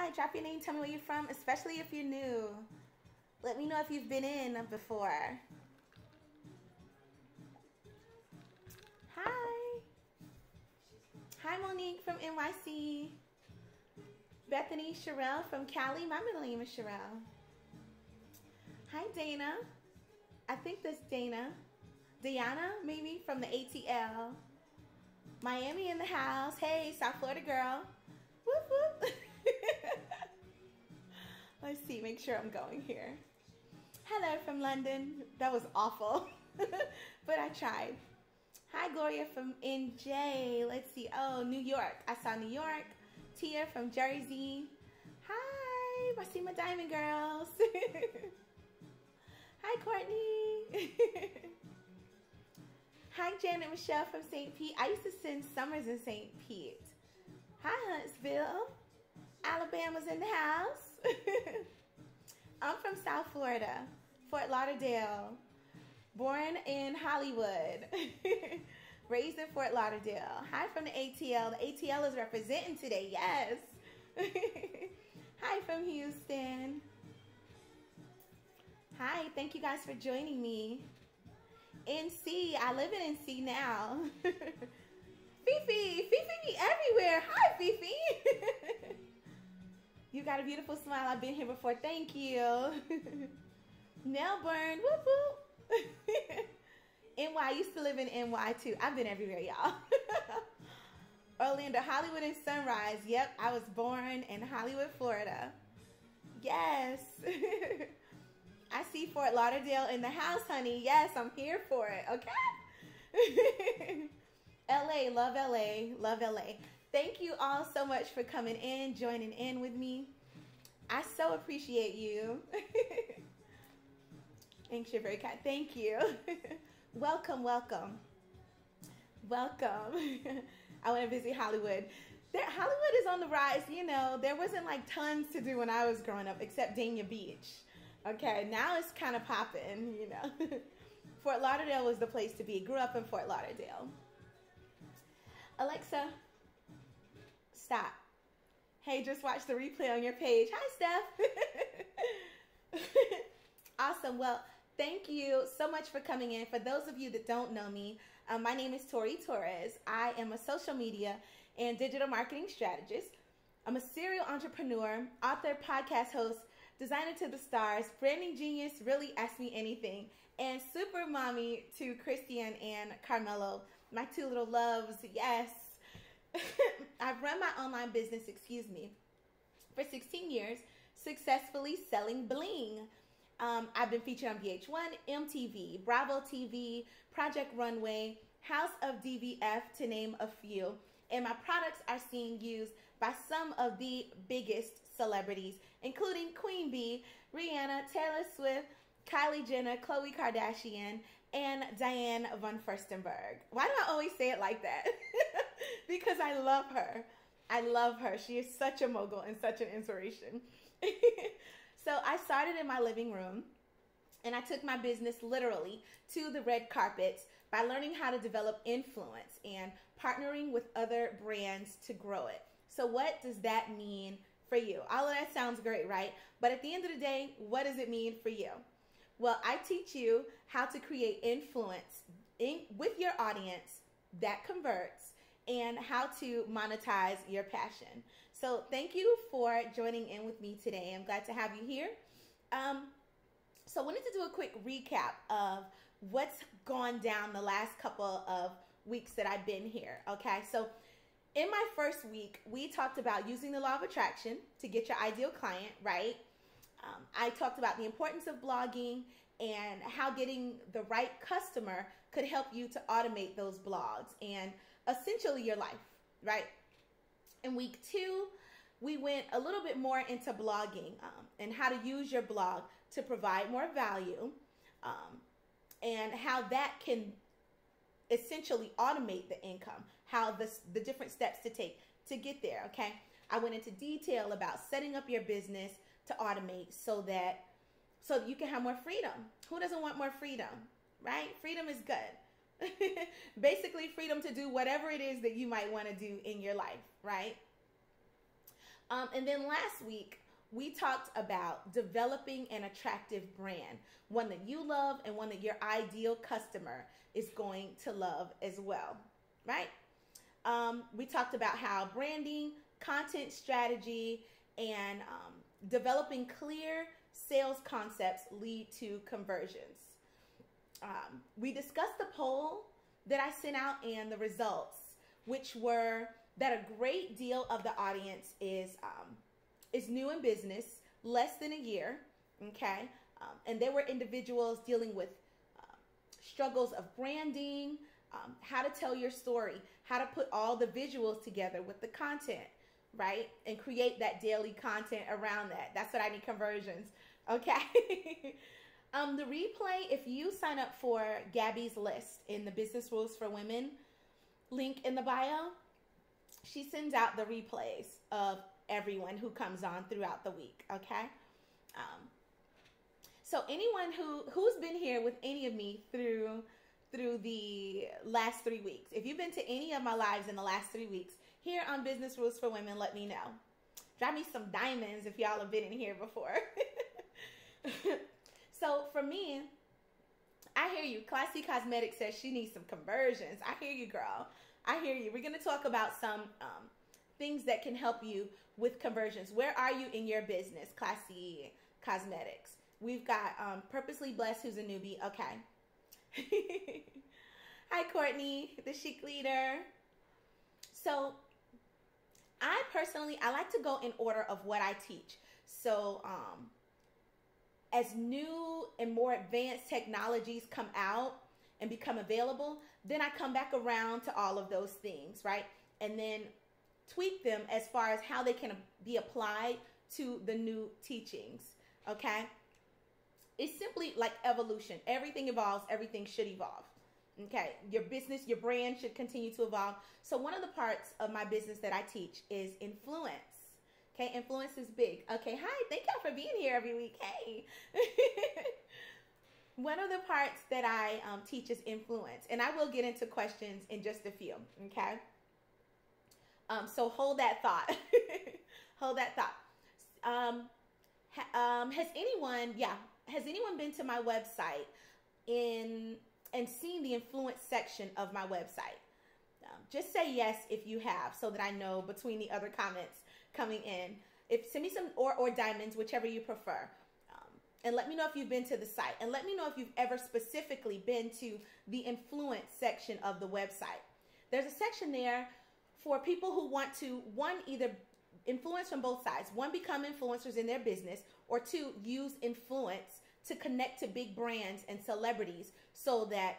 Hi, drop your name, tell me where you're from, especially if you're new. Let me know if you've been in before. Hi. Hi, Monique from NYC. Bethany Sherelle from Cali. My middle name is Sherelle. Hi, Dana. I think that's Dana. Diana, maybe, from the ATL. Miami in the house. Hey, South Florida girl. Whoop, whoop. Let's see, make sure I'm going here. Hello from London. That was awful, but I tried. Hi, Gloria from NJ. Let's see. Oh, New York. I saw New York. Tia from Jersey. Hi, I see my diamond girls. Hi, Courtney. Hi, Janet Michelle from St. Pete. I used to send summers in St. Pete. Hi, Huntsville. Alabama's in the house. I'm from South Florida, Fort Lauderdale. Born in Hollywood. Raised in Fort Lauderdale. Hi from the ATL. The ATL is representing today, yes. Hi from Houston. Hi, thank you guys for joining me. NC, I live in NC now. Fifi, Fifi everywhere. Hi, Fifi. You got a beautiful smile. I've been here before. Thank you. Melbourne, whoop whoop. NY, I used to live in NY too. I've been everywhere, y'all. Orlando, Hollywood, and Sunrise. Yep, I was born in Hollywood, Florida. Yes. I see Fort Lauderdale in the house, honey. Yes, I'm here for it, okay? LA, love LA, love LA. Thank you all so much for coming in, joining in with me. I so appreciate you. Thanks, you're very kind. Thank you. Welcome, welcome. Welcome. I want to visit Hollywood. Hollywood is on the rise, you know. There wasn't like tons to do when I was growing up except Dania Beach. Okay, now it's kind of popping, you know. Fort Lauderdale was the place to be. Grew up in Fort Lauderdale. Alexa, stop. Hey, just watch the replay on your page. Hi, Steph. Awesome. Well, thank you so much for coming in. For those of you that don't know me, my name is Tori Torres. I am a social media and digital marketing strategist. I'm a serial entrepreneur, author, podcast host, designer to the stars, branding genius, really ask me anything, and super mommy to Christian and Carmelo, my two little loves. Yes. I've run my online business, for 16 years, successfully selling bling. I've been featured on VH1, MTV, Bravo TV, Project Runway, House of DVF, to name a few. And my products are seen used by some of the biggest celebrities, including Queen Bee, Rihanna, Taylor Swift, Kylie Jenner, Khloe Kardashian, and Diane von Furstenberg. Why do I always say it like that? Because I love her. I love her. She is such a mogul and such an inspiration. So I started in my living room, and I took my business literally to the red carpets by learning how to develop influence and partnering with other brands to grow it. So what does that mean for you? All of that sounds great, right? But at the end of the day, what does it mean for you? Well, I teach you how to create influence with your audience that converts and how to monetize your passion. So thank you for joining in with me today. I'm glad to have you here. So I wanted to do a quick recap of what's gone down the last couple of weeks that I've been here. Okay, so in my first week, we talked about using the law of attraction to get your ideal client, right? I talked about the importance of blogging and how getting the right customer could help you to automate those blogs and essentially your life, right? In week 2, we went a little bit more into blogging and how to use your blog to provide more value and how that can essentially automate the income, how the different steps to take to get there, okay? I went into detail about setting up your business to automate so that you can have more freedom. Who doesn't want more freedom, right? Freedom is good. Basically, freedom to do whatever it is that you might want to do in your life, right? And then last week, we talked about developing an attractive brand, one that you love and one that your ideal customer is going to love as well, right? We talked about how branding, content strategy, and developing clear sales concepts lead to conversions. We discussed the poll that I sent out and the results, which were that a great deal of the audience is new in business, less than a year, okay? And there were individuals dealing with struggles of branding, how to tell your story, how to put all the visuals together with the content, right? And create that daily content around that. That's what I need, conversions, okay? The replay, if you sign up for Gabby's list in the Business Rules for Women link in the bio, she sends out the replays of everyone who comes on throughout the week, okay? So anyone who's been here with any of me through the last 3 weeks, if you've been to any of my lives in the last 3 weeks here on Business Rules for Women, let me know. Drop me some diamonds if y'all have been in here before. So for me, I hear you. Classy Cosmetics says she needs some conversions. I hear you, girl. I hear you. We're going to talk about some things that can help you with conversions. Where are you in your business, Classy Cosmetics? We've got Purposely Blessed, who's a newbie. Okay. Hi, Courtney, the chic leader. So I like to go in order of what I teach. So as new and more advanced technologies come out and become available, then I come back around to all of those things, right? And then tweak them as far as how they can be applied to the new teachings, okay? It's simply like evolution. Everything evolves, everything should evolve, okay? Your business, your brand should continue to evolve. So one of the parts of my business that I teach is influence. Okay, influence is big. Okay, hi, thank y'all for being here every week. Hey. One of the parts that I teach is influence, and I will get into questions in just a few, okay? So hold that thought. Hold that thought. Has anyone been to my website and seen the influence section of my website? Just say yes if you have, so that I know between the other comments coming in. Send me some or diamonds, whichever you prefer. And let me know if you've been to the site. And let me know if you've ever specifically been to the influence section of the website. There's a section there for people who want to, one, either influence from both sides. One, become influencers in their business, or two, use influence to connect to big brands and celebrities so that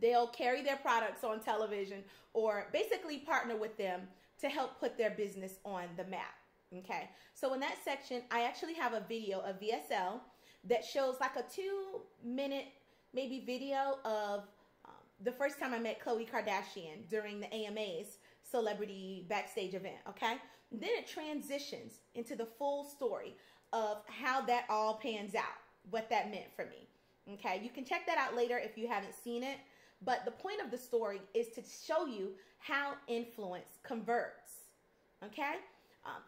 they'll carry their products on television, or basically partner with them to help put their business on the map, okay? So in that section, I actually have a video, a VSL, that shows like a 2-minute maybe video of the first time I met Khloe Kardashian during the AMA's celebrity backstage event, okay? Then it transitions into the full story of how that all pans out, what that meant for me, okay? You can check that out later if you haven't seen it, but the point of the story is to show you how influence converts, okay?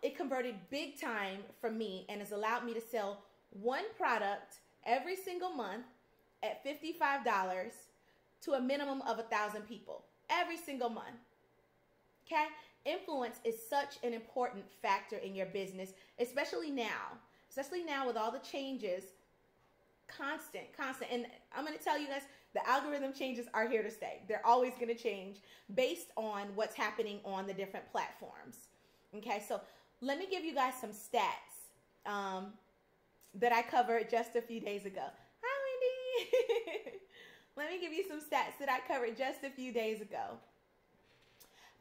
It converted big time for me and has allowed me to sell one product every single month at $55 to a minimum of 1,000 people every single month, okay? Influence is such an important factor in your business, especially now with all the changes, constant. And I'm going to tell you guys, the algorithm changes are here to stay. They're always going to change based on what's happening on the different platforms. Okay, so let me give you guys some stats that I covered just a few days ago. Hi, Wendy. Let me give you some stats that I covered just a few days ago.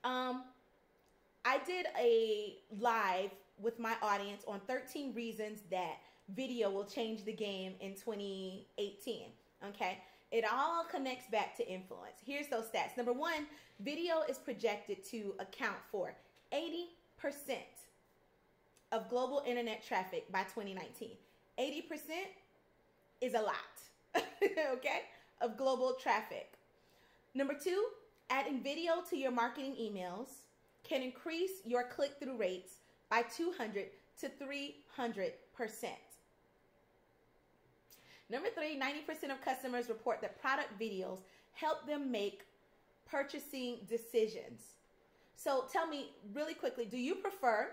I did a live with my audience on 13 reasons that video will change the game in 2018. Okay, it all connects back to influence. Here's those stats. Number one, video is projected to account for 80% of global internet traffic by 2019. 80% is a lot, okay, of global traffic. Number two, adding video to your marketing emails can increase your click-through rates by 200 to 300%. Number 3, 90% of customers report that product videos help them make purchasing decisions. So tell me really quickly, do you prefer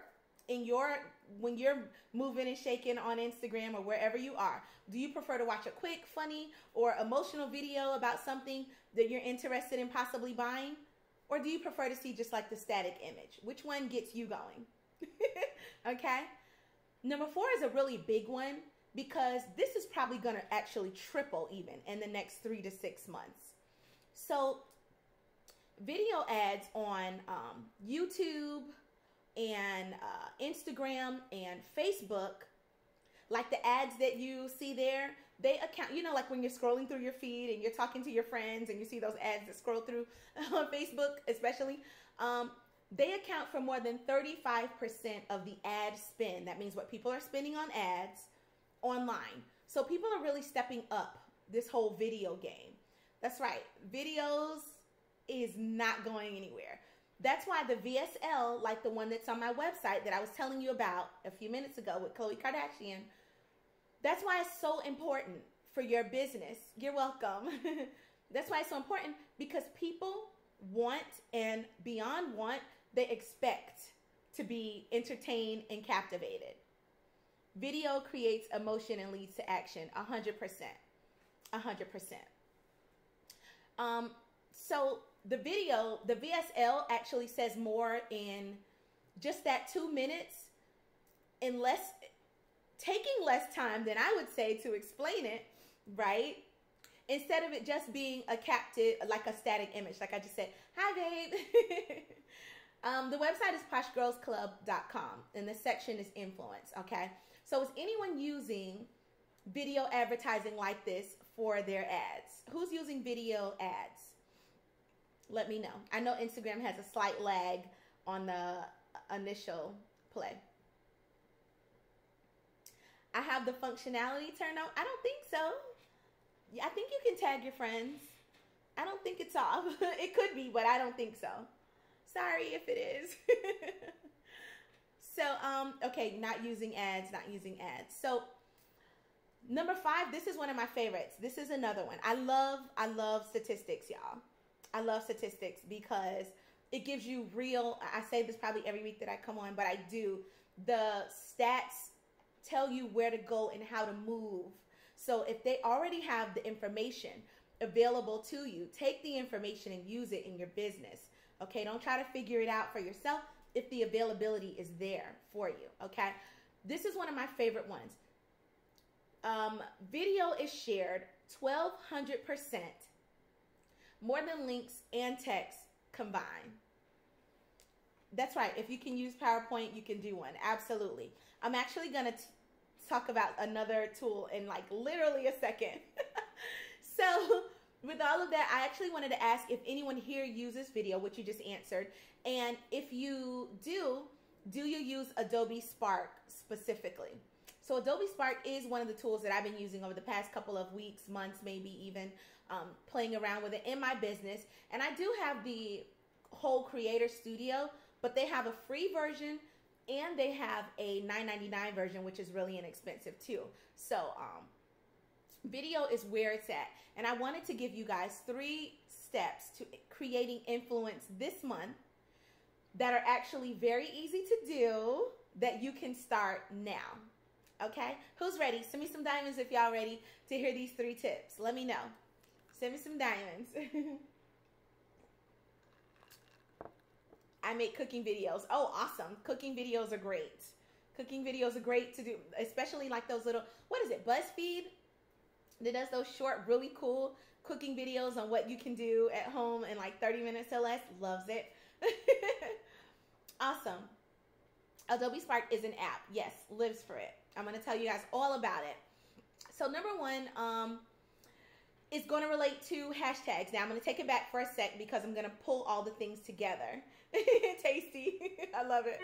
when you're moving and shaking on Instagram or wherever you are, do you prefer to watch a quick, funny, or emotional video about something that you're interested in possibly buying? Or do you prefer to see just like the static image? Which one gets you going? Okay. Number 4 is a really big one because this is probably going to actually triple even in the next 3 to 6 months. So video ads on YouTube and Instagram and Facebook, like the ads that you see there, they account, you know, like when you're scrolling through your feed and you're talking to your friends and you see those ads that scroll through on Facebook especially, they account for more than 35% of the ad spend. That means what people are spending on ads online. So people are really stepping up this whole video game. That's right. Videos is not going anywhere. That's why the VSL, like the one that's on my website that I was telling you about a few minutes ago with Khloe Kardashian, that's why it's so important for your business. You're welcome. That's why it's so important, because people want, and beyond want, they expect to be entertained and captivated. Video creates emotion and leads to action, 100%. 100%. So the video, the VSL actually says more in just that 2 minutes, in taking less time than I would say to explain it, right? Instead of it just being a captive, like a static image, like I just said, hi babe. The website is poshgirlsclub.com and the section is influence, okay? So is anyone using video advertising like this for their ads? Who's using video ads? Let me know. I know Instagram has a slight lag on the initial play. I have the functionality turned on. I don't think so. Yeah, I think you can tag your friends. I don't think it's off. It could be, but I don't think so. Sorry if it is. So, okay, not using ads. So, number 5, this is one of my favorites. This is another one. I love statistics, y'all. I love statistics because it gives you real, I say this probably every week that I come on, but I do. The stats tell you where to go and how to move. So if they already have the information available to you, take the information and use it in your business. Okay, don't try to figure it out for yourself if the availability is there for you. Okay, this is one of my favorite ones. Video is shared 1,200% more than links and text combined. That's right. If you can use PowerPoint, you can do one. Absolutely. I'm actually going to talk about another tool in like literally a second. So with all of that, I actually wanted to ask if anyone here uses video, which you just answered. And if you do you use Adobe Spark specifically? So Adobe Spark is one of the tools that I've been using over the past couple of weeks, months, maybe even playing around with it in my business. And I do have the whole Creator Studio, but they have a free version and they have a $9.99 version, which is really inexpensive too. So video is where it's at. And I wanted to give you guys 3 steps to creating influence this month that are actually very easy to do that you can start now. Okay? Who's ready? Send me some diamonds if y'all ready to hear these 3 tips. Let me know. Send me some diamonds. I make cooking videos. Oh, awesome. Cooking videos are great. Cooking videos are great to do, especially like those little, what is it, BuzzFeed? That does those short, really cool cooking videos on what you can do at home in like 30 minutes or less. Loves it. Awesome. Adobe Spark is an app. Yes, lives for it. I'm going to tell you guys all about it. So number 1 is going to relate to hashtags. Now I'm going to take it back for a sec because I'm going to pull all the things together. Tasty. I love it.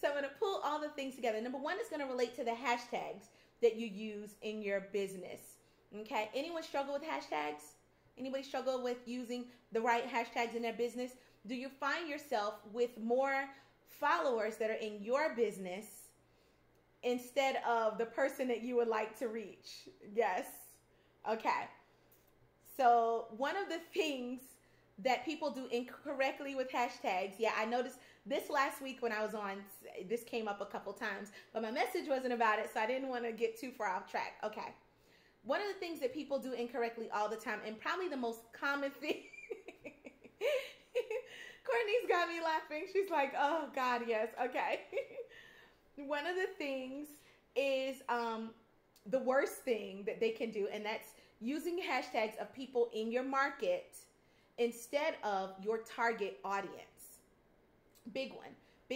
So I'm going to pull all the things together. Number 1 is going to relate to the hashtags that you use in your business. Okay? Anyone struggle with hashtags? Anybody struggle with using the right hashtags in their business? Do you find yourself with more followers that are in your business instead of the person that you would like to reach. Yes. Okay. So one of the things that people do incorrectly with hashtags, yeah, I noticed this last week when I was on, this came up a couple times, but my message wasn't about it, so I didn't want to get too far off track. Okay. One of the things that people do incorrectly all the time, and probably the most common thing, Courtney's got me laughing. She's like, oh God, yes. Okay. One of the things is the worst thing that they can do, and that's using hashtags of people in your market instead of your target audience. Big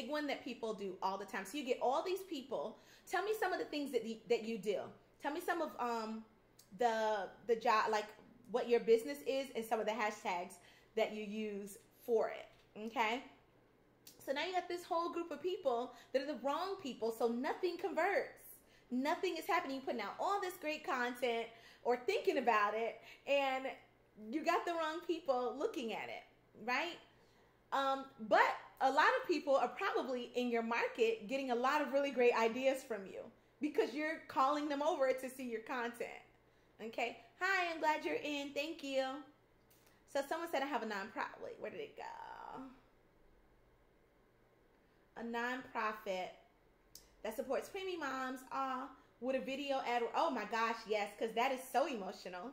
one that people do all the time. So you get all these people. Tell me some of the things that you do. Tell me some of the job, like what your business is, and some of the hashtags that you use for it. Okay. So now you got this whole group of people that are the wrong people. So nothing converts. Nothing is happening. You're putting out all this great content or thinking about it, and you got the wrong people looking at it, right? But a lot of people are probably in your market getting a lot of really great ideas from you because you're calling them over to see your content. Okay. Hi, I'm glad you're in. Thank you. So someone said I have a nonprofit. Wait, where did it go? A nonprofit that supports preemie moms with a video ad. Oh my gosh, yes, because that is so emotional.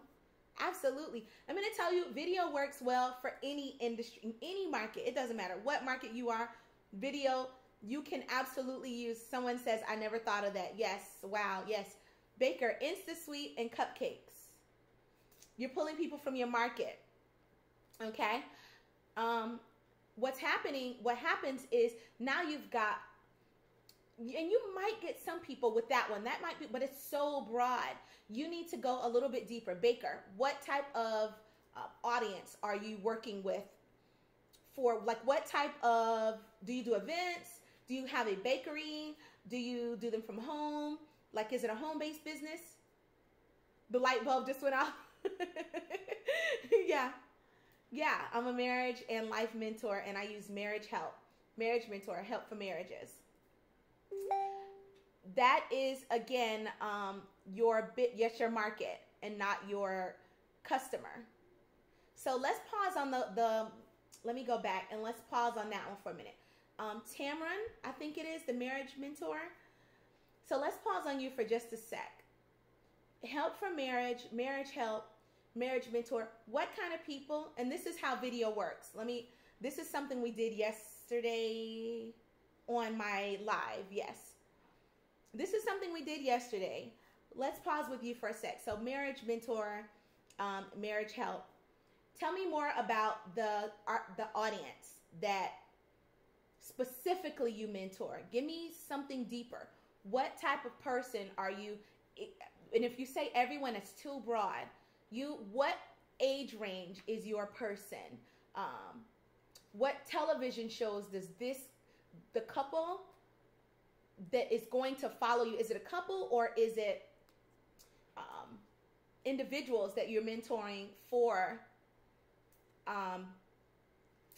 Absolutely. I'm going to tell you, video works well for any industry, in any market. It doesn't matter what market you are. Video, you can absolutely use. Someone says, I never thought of that. Yes. Wow. Yes. Baker, InstaSweet and cupcakes. You're pulling people from your market. Okay. What happens is now you've got, and you might get some people with that one. That might be, but it's so broad. You need to go a little bit deeper. Baker, what type of audience are you working with for, like, what type of, do you do events? Do you have a bakery? Do you do them from home? Like, is it a home-based business? The light bulb just went off. Yeah. Yeah, I'm a marriage and life mentor, and I use Marriage Help. Marriage Mentor, help for marriages. That is, again, your market and not your customer. So let's pause on let me go back and let's pause on that one for a minute. Tamron, I think it is, the Marriage Mentor. So let's pause on you for just a sec. Help for marriage, marriage help, marriage mentor. What kind of people? And this is how video works. This is something we did yesterday on my live. Yes. This is something we did yesterday. Let's pause with you for a sec. So marriage mentor, marriage help. Tell me more about the audience that specifically you mentor. Give me something deeper. What type of person are you? And if you say everyone, it's too broad. What age range is your person? What television shows does the couple that is going to follow you, is it a couple or is it individuals that you're mentoring for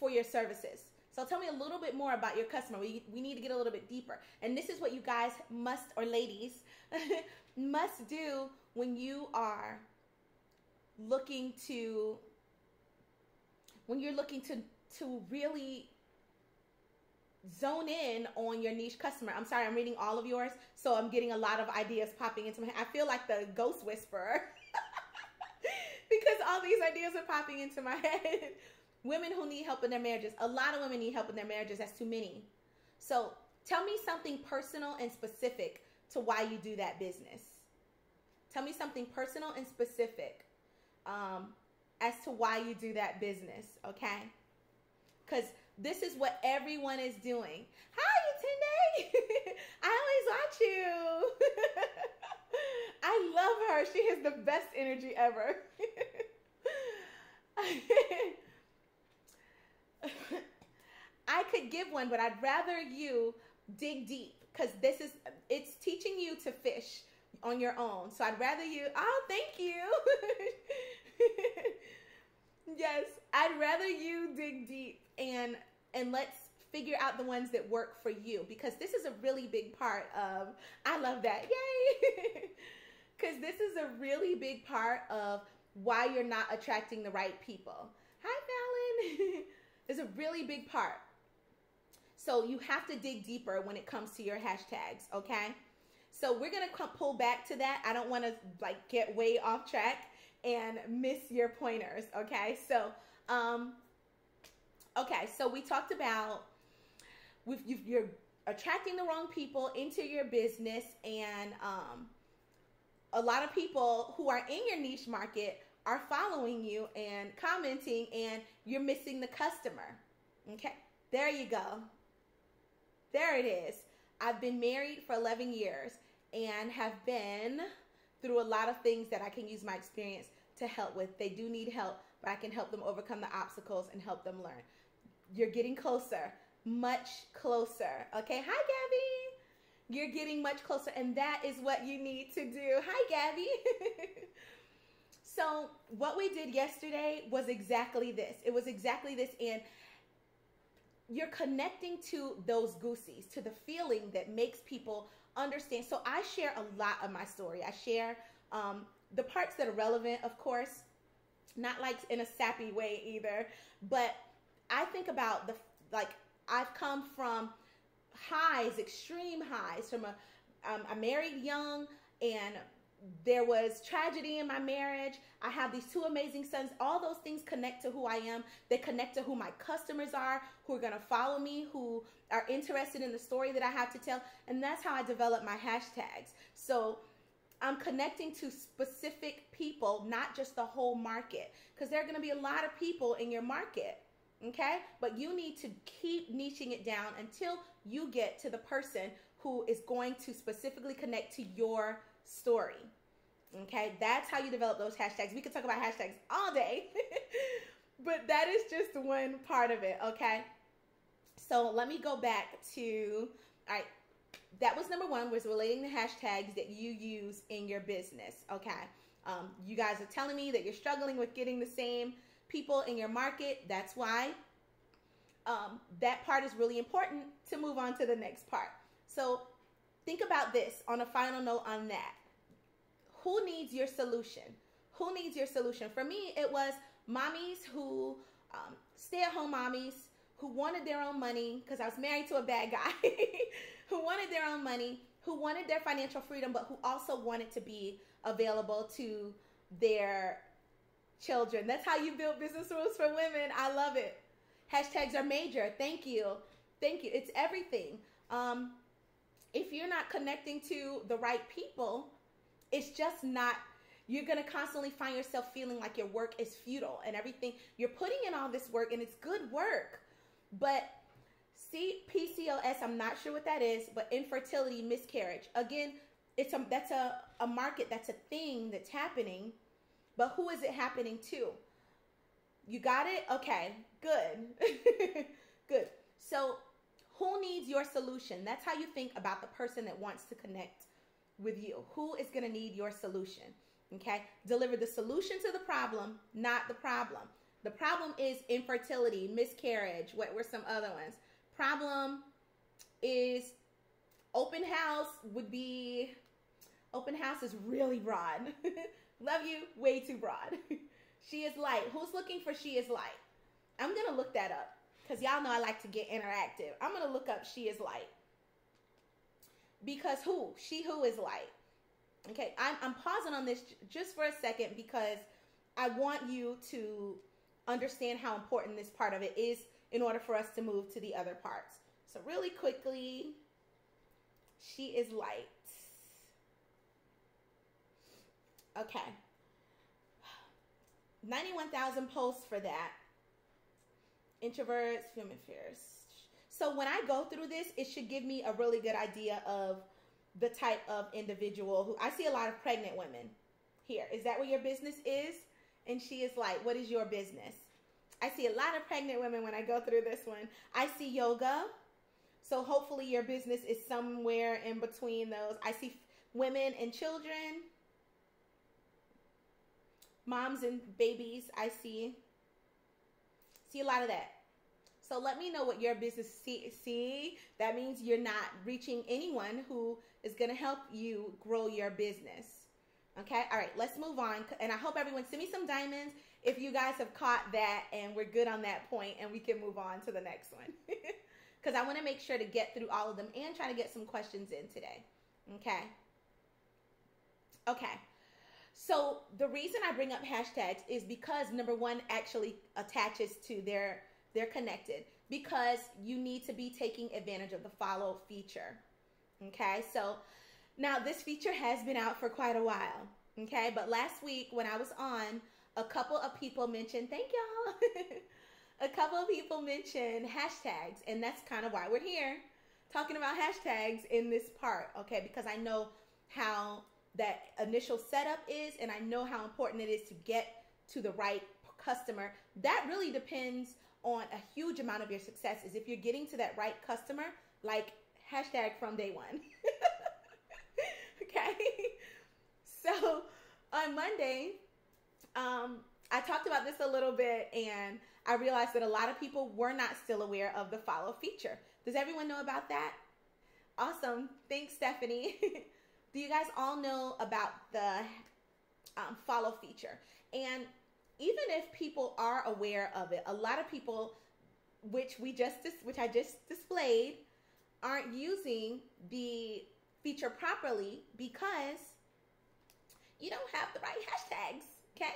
your services? So tell me a little bit more about your customer. We need to get a little bit deeper. And this is what you guys must, or ladies, must do when you are looking to, to really zone in on your niche customer. I'm sorry, I'm reading all of yours, so I'm getting a lot of ideas popping into my head. I feel like the ghost whisperer because all these ideas are popping into my head. Women who need help in their marriages. A lot of women need help in their marriages. That's too many. So tell me something personal and specific to why you do that business. Tell me something personal and specific as to why you do that business, okay? Because this is what everyone is doing. Hi, Tunde. I always watch you. I love her. She has the best energy ever. I could give one, but I'd rather you dig deep because it's teaching you to fish on your own. So I'd rather you, thank you. Yes, I'd rather you dig deep and let's figure out the ones that work for you, because this is a really big part of, I love that, yay, because this is a really big part of why you're not attracting the right people. Hi, Fallon. It's a really big part. So you have to dig deeper when it comes to your hashtags, okay? So we're going to pull back to that. I don't want to like get way off track and miss your pointers, okay? So, so we talked about you're attracting the wrong people into your business, and a lot of people who are in your niche market are following you and commenting, and you're missing the customer, okay? There you go. There it is. I've been married for 11 years and have been through a lot of things that I can use my experience to help with. They do need help, but I can help them overcome the obstacles and help them learn. You're getting closer, much closer. Okay, hi, Gabby. You're getting much closer, and that is what you need to do. Hi, Gabby. So what we did yesterday was exactly this. It was exactly this, and you're connecting to those goosies, to the feeling that makes people understand. So I share a lot of my story. I share the parts that are relevant, of course, not like in a sappy way either, but I think about I've come from highs, extreme highs, from I married young, and there was tragedy in my marriage. I have these two amazing sons. All those things connect to who I am. They connect to who my customers are, who are going to follow me, who are interested in the story that I have to tell. And that's how I develop my hashtags. So I'm connecting to specific people, not just the whole market, because there are going to be a lot of people in your market. Okay? But you need to keep niching it down until you get to the person who is going to specifically connect to your story. Okay, that's how you develop those hashtags. We could talk about hashtags all day, but that is just one part of it. Okay, so let me go back to, all right, that was number one, was relating the hashtags that you use in your business. Okay, you guys are telling me that you're struggling with getting the same people in your market. That's why that part is really important to move on to the next part. So think about this on a final note on that. Who needs your solution? Who needs your solution? For me, it was mommies who, stay-at-home mommies who wanted their own money, because I was married to a bad guy, who wanted their own money, who wanted their financial freedom, but who also wanted to be available to their children. That's how you build business rules for women. I love it. Hashtags are major. Thank you. Thank you. It's everything. If you're not connecting to the right people, it's just not, you're going to constantly find yourself feeling like your work is futile and everything. You're putting in all this work, and it's good work. But see, PCOS, I'm not sure what that is, but infertility, miscarriage. Again, that's a market, that's a thing that's happening. But who is it happening to? You got it? Okay, good. Good. So who needs your solution? That's how you think about the person that wants to connect with you. Who is going to need your solution? Okay? Deliver the solution to the problem, not the problem. The problem is infertility, miscarriage. What were some other ones? Problem is open house open house is really broad. Love you, way too broad. She is light. Who's looking for she is light? I'm going to look that up, because y'all know I like to get interactive. I'm going to look up she is light. Because who is light. Okay, I'm pausing on this just for a second, because I want you to understand how important this part of it is in order for us to move to the other parts. So really quickly, she is light. Okay. 91,000 posts for that. Introverts, human fears. So when I go through this, it should give me a really good idea of the type of individual who, I see a lot of pregnant women here. Is that what your business is? And she is like, what is your business? I see a lot of pregnant women when I go through this one. I see yoga. So hopefully your business is somewhere in between those. I see women and children. Moms and babies, I see a lot of that. So let me know what your business see. That means you're not reaching anyone who is going to help you grow your business. Okay. All right. Let's move on. And I hope everyone send me some diamonds if you guys have caught that and we're good on that point and we can move on to the next one. Because I want to make sure to get through all of them and try to get some questions in today. Okay. Okay. So the reason I bring up hashtags is because number one actually attaches to they're connected, because you need to be taking advantage of the follow feature. Okay. So now this feature has been out for quite a while. Okay. But last week when I was on, a couple of people mentioned, thank y'all. A couple of people mentioned hashtags, and that's kind of why we're here talking about hashtags in this part. Okay. Because I know how that initial setup is, and I know how important it is to get to the right customer. That really depends on a huge amount of your success, is if you're getting to that right customer, like hashtag from day one. Okay. So on Monday, I talked about this a little bit, and I realized that a lot of people were not still aware of the follow feature. Does everyone know about that? Awesome. Thanks, Stephanie. Do you guys all know about the follow feature? And even if people are aware of it, a lot of people, which I just displayed, aren't using the feature properly because you don't have the right hashtags. Okay.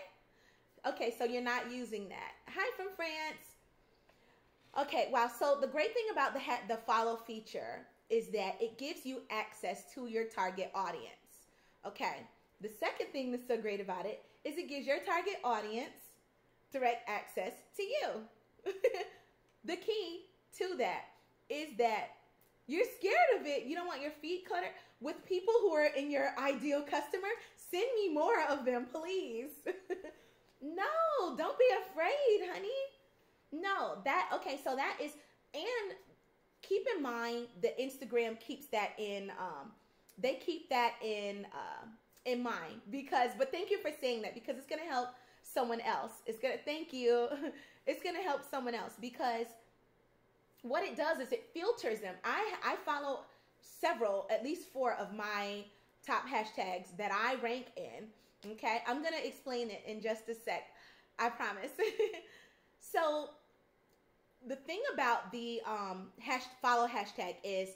Okay. So you're not using that. Hi from France. Okay. Wow. So the great thing about the follow feature is that it gives you access to your target audience. Okay. The second thing that's so great about it is it gives your target audience direct access to you. The key to that is that you're scared of it. You don't want your feet cluttered with people who are in your ideal customer. Send me more of them, please. No, don't be afraid, honey. No, okay, so that is, and keep in mind that Instagram keeps that in, they keep that in mind, but thank you for saying that, because it's going to help someone else. Thank you. It's going to help someone else, because what it does is it filters them. I follow several, at least 4 of my top hashtags that I rank in. Okay. I'm going to explain it in just a sec. I promise. So the thing about the follow hashtag is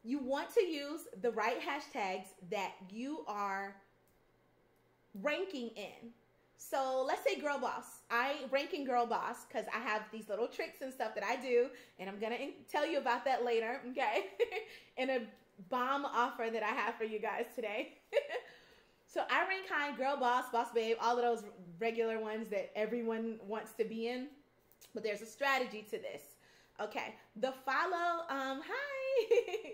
you want to use the right hashtags that you are ranking in. So let's say Girl Boss. I rank in Girl Boss because I have these little tricks and stuff that I do, and I'm going to tell you about that later, okay? In a bomb offer that I have for you guys today. So I rank high, Girl Boss, Boss Babe, all of those regular ones that everyone wants to be in. But there's a strategy to this. Okay, the follow, hi.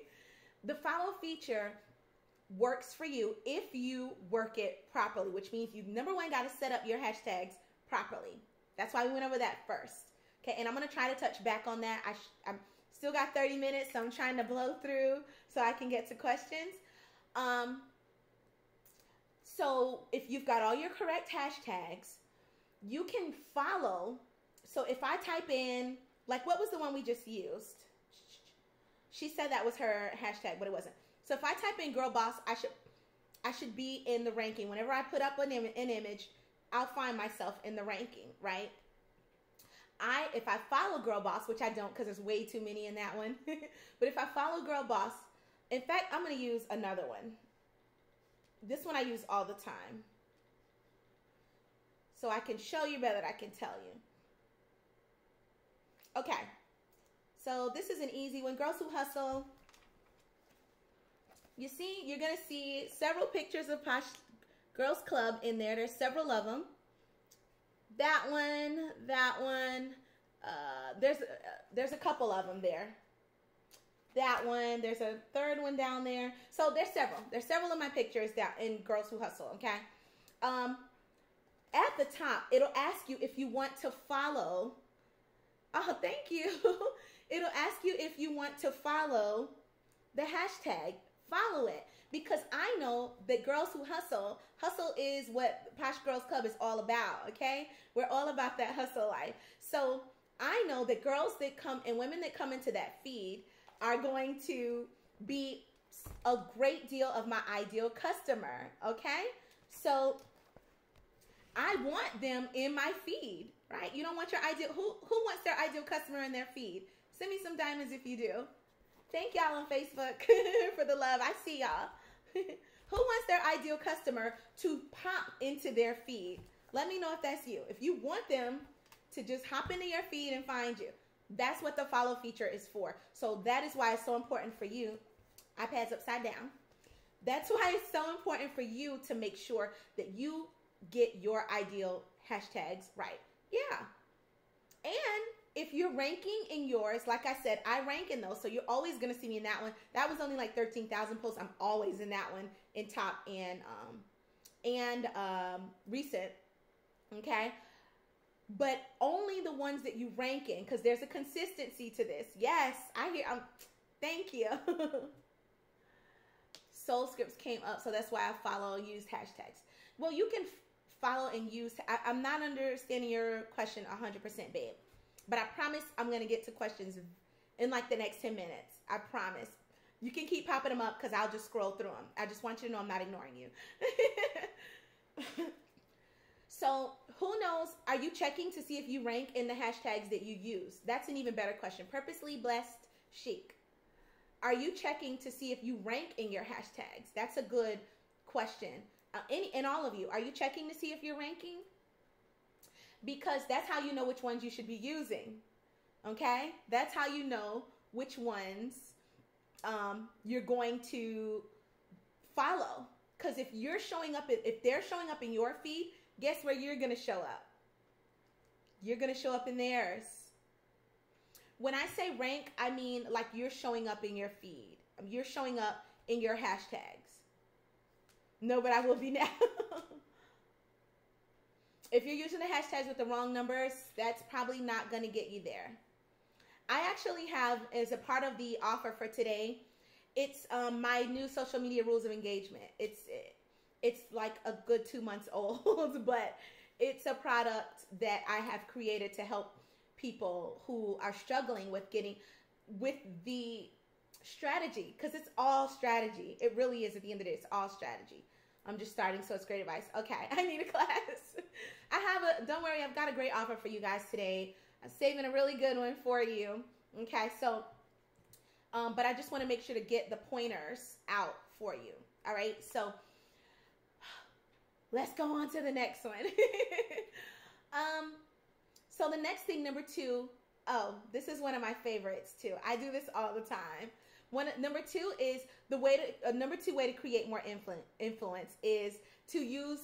The follow feature works for you if you work it properly, which means you, number one, got to set up your hashtags properly. That's why we went over that first. Okay, and I'm going to try to touch back on that. I'm still got 30 minutes, so I'm trying to blow through so I can get to questions. So if you've got all your correct hashtags, you can follow. So if I type in, like, what was the one we just used? She said that was her hashtag, but it wasn't. So if I type in Girl Boss, I should be in the ranking. Whenever I put up an image, I'll find myself in the ranking, right? If I follow Girl Boss, which I don't because there's way too many in that one. But if I follow Girl Boss, in fact, I'm going to use another one. This one I use all the time. So I can show you better than I can tell you. Okay. So this is an easy one. Girls Who Hustle. You see, you're going to see several pictures of Posh Girls Club in there. There's several of them. That one, that one. There's a couple of them there. That one. There's a third one down there. So there's several. There's several of my pictures down in Girls Who Hustle, okay? At the top, it'll ask you if you want to follow. Oh, thank you. It'll ask you if you want to follow the hashtag. Follow it. Because I know that Girls Who Hustle is what Posh Girls Club is all about, okay? We're all about that hustle life. So I know that girls that come and women that come into that feed are going to be a great deal of my ideal customer, okay? So I want them in my feed, right? You don't want your ideal, who wants their ideal customer in their feed? Send me some diamonds if you do. Thank y'all on Facebook for the love. I see y'all. Who wants their ideal customer to pop into their feed? Let me know if that's you. If you want them to just hop into your feed and find you, that's what the follow feature is for. So that is why it's so important for you. iPad's upside down. That's why it's so important for you to make sure that you get your ideal hashtags right. Yeah. And if you're ranking in yours, like I said, I rank in those. So you're always going to see me in that one. That was only like 13,000 posts. I'm always in that one in top and recent. Okay. But only the ones that you rank in, because there's a consistency to this. Yes, I hear. Thank you. Soul Scripts came up, so that's why I follow used hashtags. Well, you can follow and use. I'm not understanding your question 100%, babe. But I promise I'm going to get to questions in like the next 10 minutes. I promise. You can keep popping them up because I'll just scroll through them. I just want you to know I'm not ignoring you. So who knows? Are you checking to see if you rank in the hashtags that you use? That's an even better question. Purposely Blessed Chic. Are you checking to see if you rank in your hashtags? That's a good question. And all of you, are you checking to see if you're ranking? Because that's how you know which ones you should be using. Okay? That's how you know which ones you're going to follow. Because if you're showing up, if they're showing up in your feed, guess where you're going to show up? You're going to show up in theirs. When I say rank, I mean like you're showing up in your feed. You're showing up in your hashtags. No, but I will be now. If you're using the hashtags with the wrong numbers, that's probably not going to get you there. I actually have, as a part of the offer for today, it's my new social media rules of engagement. It's like a good 2 months old, but it's a product that I have created to help people who are struggling with getting with the strategy, because it's all strategy. It really is. At the end of the day, it's all strategy. I'm just starting, so it's great advice. Okay, I need a class. Don't worry, I've got a great offer for you guys today. I'm saving a really good one for you. Okay, so, but I just want to make sure to get the pointers out for you. All right, so let's go on to the next one. So the next thing, number 2, this is one of my favorites too. I do this all the time. Number 2 is number 2 way to create more influence is to use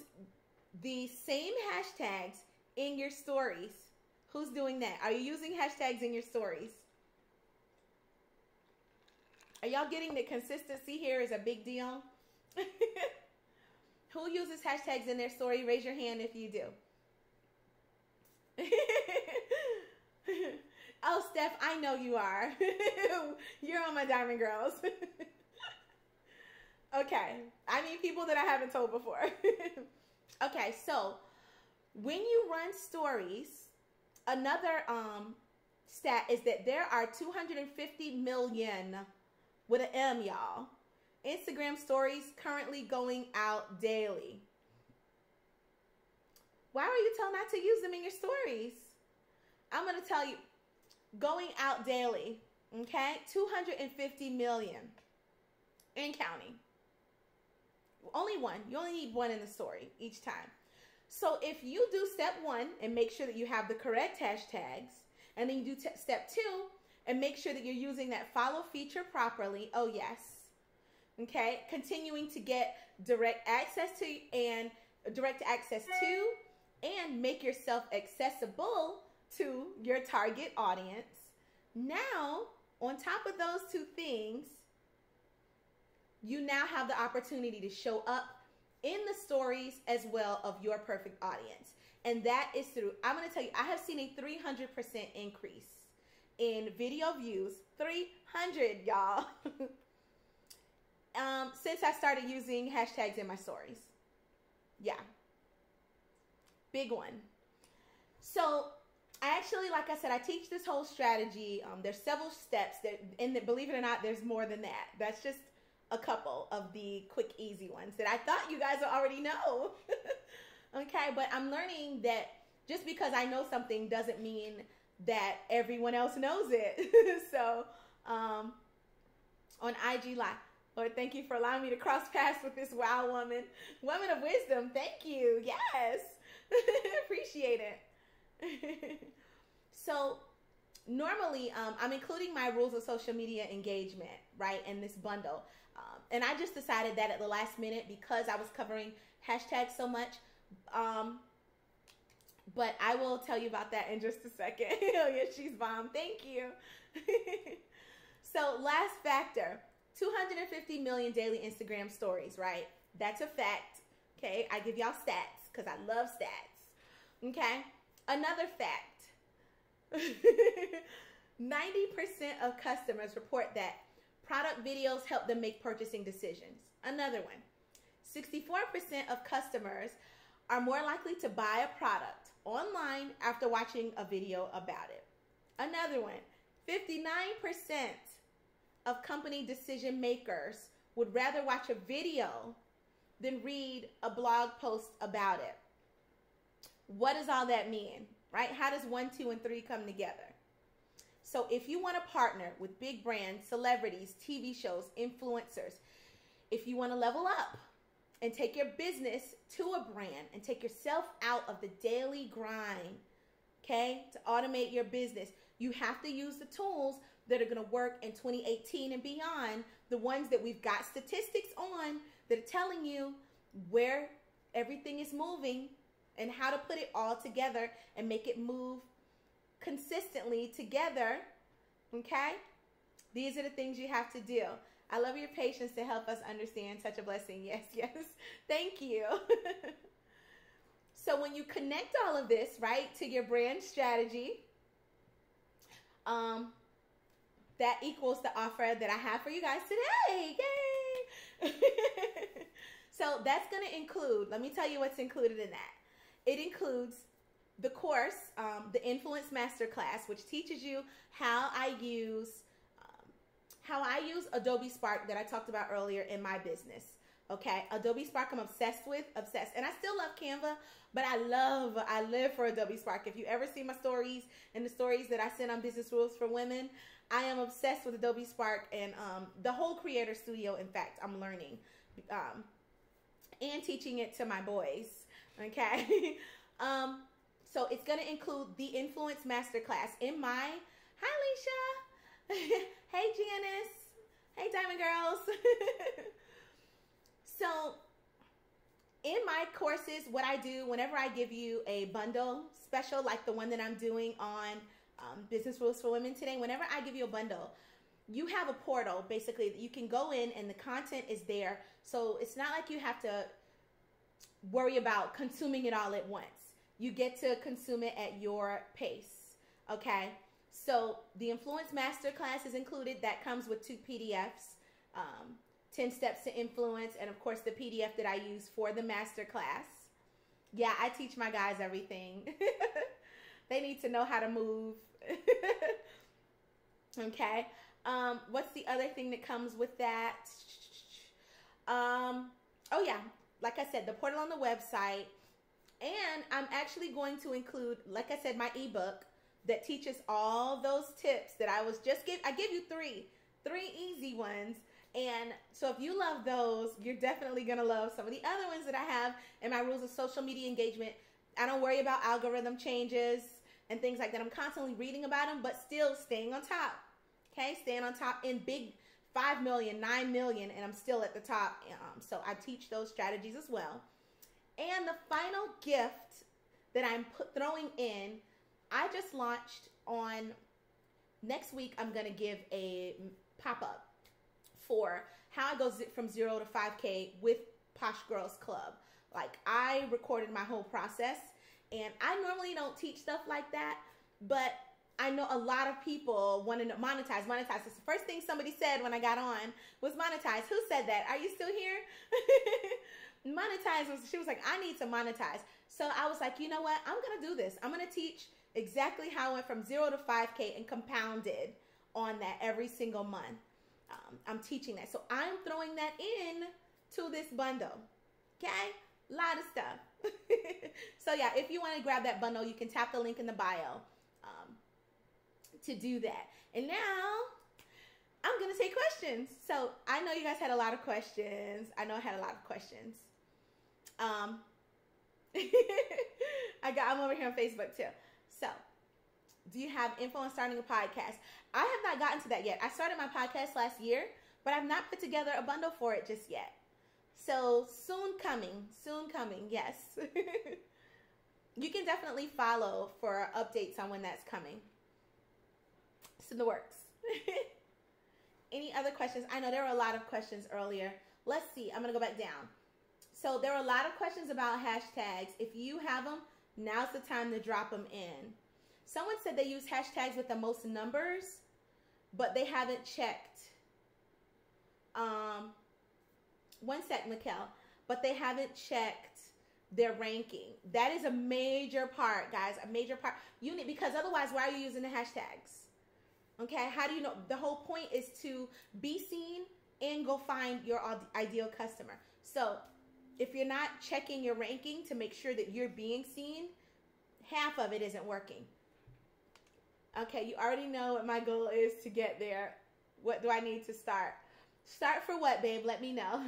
the same hashtags in your stories. Who's doing that? Are you using hashtags in your stories? Are y'all getting the consistency here is a big deal? Who uses hashtags in their story? Raise your hand if you do. Oh, Steph, I know you are. You're on my Diamond Girls. Okay. I mean, people that I haven't told before. Okay, so when you run stories, another stat is that there are 250 million, with an M, y'all, Instagram stories currently going out daily. Why were you told not to use them in your stories? I'm going to tell you, going out daily, okay? 250 million and counting. Only one. You only need one in the story each time. So if you do step 1 and make sure that you have the correct hashtags, and then you do step 2 and make sure that you're using that follow feature properly, oh yes, okay? Continuing to get direct access to and make yourself accessible to your target audience. Now, on top of those 2 things, you now have the opportunity to show up in the stories as well of your perfect audience. And that is through, I'm going to tell you, I have seen a 300% increase in video views. 300, y'all. Since I started using hashtags in my stories. Yeah. Big one. So I actually, like I said, I teach this whole strategy. There's several steps that, and believe it or not, there's more than that. That's just a couple of the quick, easy ones that I thought you guys already know. Okay, but I'm learning that just because I know something doesn't mean that everyone else knows it. So, on IG Live, Lord, thank you for allowing me to cross paths with this wow woman of wisdom. Thank you. Yes. Appreciate it. So normally, I'm including my rules of social media engagement, right, in this bundle. And I just decided that at the last minute because I was covering hashtags so much. But I will tell you about that in just a second. Oh, yeah, she's bomb. Thank you. So last factor, 250 million daily Instagram stories, right? That's a fact. Okay, I give y'all stats because I love stats. Okay, another fact. 90% of customers report that product videos help them make purchasing decisions. Another one, 64% of customers are more likely to buy a product online after watching a video about it. Another one, 59% of company decision makers would rather watch a video than read a blog post about it. What does all that mean, right? How does 1, 2, and 3 come together? So if you want to partner with big brands, celebrities, TV shows, influencers, if you want to level up and take your business to a brand and take yourself out of the daily grind, okay, to automate your business, you have to use the tools that are going to work in 2018 and beyond, the ones that we've got statistics on that are telling you where everything is moving and how to put it all together and make it move consistently together, okay? These are the things you have to do. I love your patience to help us understand. Such a blessing. Yes, yes. Thank you. So when you connect all of this, right, to your brand strategy, that equals the offer that I have for you guys today. Yay! So that's going to include, let me tell you what's included in that. It includes the course, the Influence Masterclass, which teaches you how I use Adobe Spark that I talked about earlier in my business. Okay, Adobe Spark I'm obsessed with, and I still love Canva, but I live for Adobe Spark. If you ever see my stories and the stories that I send on Business Rules for Women, I am obsessed with Adobe Spark and the whole Creator Studio. In fact, I'm learning and teaching it to my boys. Okay, so it's going to include the Influence Masterclass in my. Hi, Alicia. Hey, Janice. Hey, Diamond Girls. So in my courses, what I do whenever I give you a bundle special, like the one that I'm doing on Business Rules for Women today, whenever I give you a bundle, you have a portal basically that you can go in and the content is there. So it's not like you have to worry about consuming it all at once. You get to consume it at your pace. Okay. So the Influence Masterclass is included. That comes with 2 PDFs, 10 Steps to Influence, and of course the PDF that I use for the Masterclass. Yeah, I teach my guys everything. They need to know how to move. Okay. What's the other thing that comes with that? Oh yeah, like I said, the portal on the website. And I'm actually going to include, like I said, my ebook that teaches all those tips that I was just I give you three easy ones. And so if you love those, you're definitely going to love some of the other ones that I have in my rules of social media engagement. I don't worry about algorithm changes and things like that. I'm constantly reading about them, but still staying on top. Okay, staying on top in big 5 million, 9 million, and I'm still at the top. So I teach those strategies as well. And the final gift that I'm throwing in, I just launched on next week. I'm going to give a pop-up for how I go from 0 to 5K with Posh Girls Club. Like, I recorded my whole process, and I normally don't teach stuff like that, but I know a lot of people want to monetize. Monetize. It's the first thing somebody said when I got on was monetize. Who said that? Are you still here? Monetize was, she was like, I need to monetize. So I was like, you know what? I'm going to do this. I'm going to teach exactly how it went from 0 to 5K and compounded on that every single month. I'm teaching that. So I'm throwing that in to this bundle. Okay? A lot of stuff. So yeah, if you want to grab that bundle, you can tap the link in the bio to do that. And now I'm going to take questions. So I know you guys had a lot of questions. I know I had a lot of questions. I'm over here on Facebook too. So, do you have info on starting a podcast? I have not gotten to that yet. I started my podcast last year, but I've not put together a bundle for it just yet. So, soon coming, yes. You can definitely follow for updates on when that's coming. It's in the works. Any other questions? I know there were a lot of questions earlier. Let's see. I'm going to go back down. So there were a lot of questions about hashtags. If you have them, now's the time to drop them in. Someone said they use hashtags with the most numbers, but they haven't checked. One sec, Mikkel. But they haven't checked their ranking. That is a major part, guys. A major part. You need, because otherwise, why are you using the hashtags? Okay, how do you know? The whole point is to be seen and go find your ideal customer. So if you're not checking your ranking to make sure that you're being seen, half of it isn't working. Okay, you already know what my goal is to get there. What do I need to start? Start for what, babe? Let me know.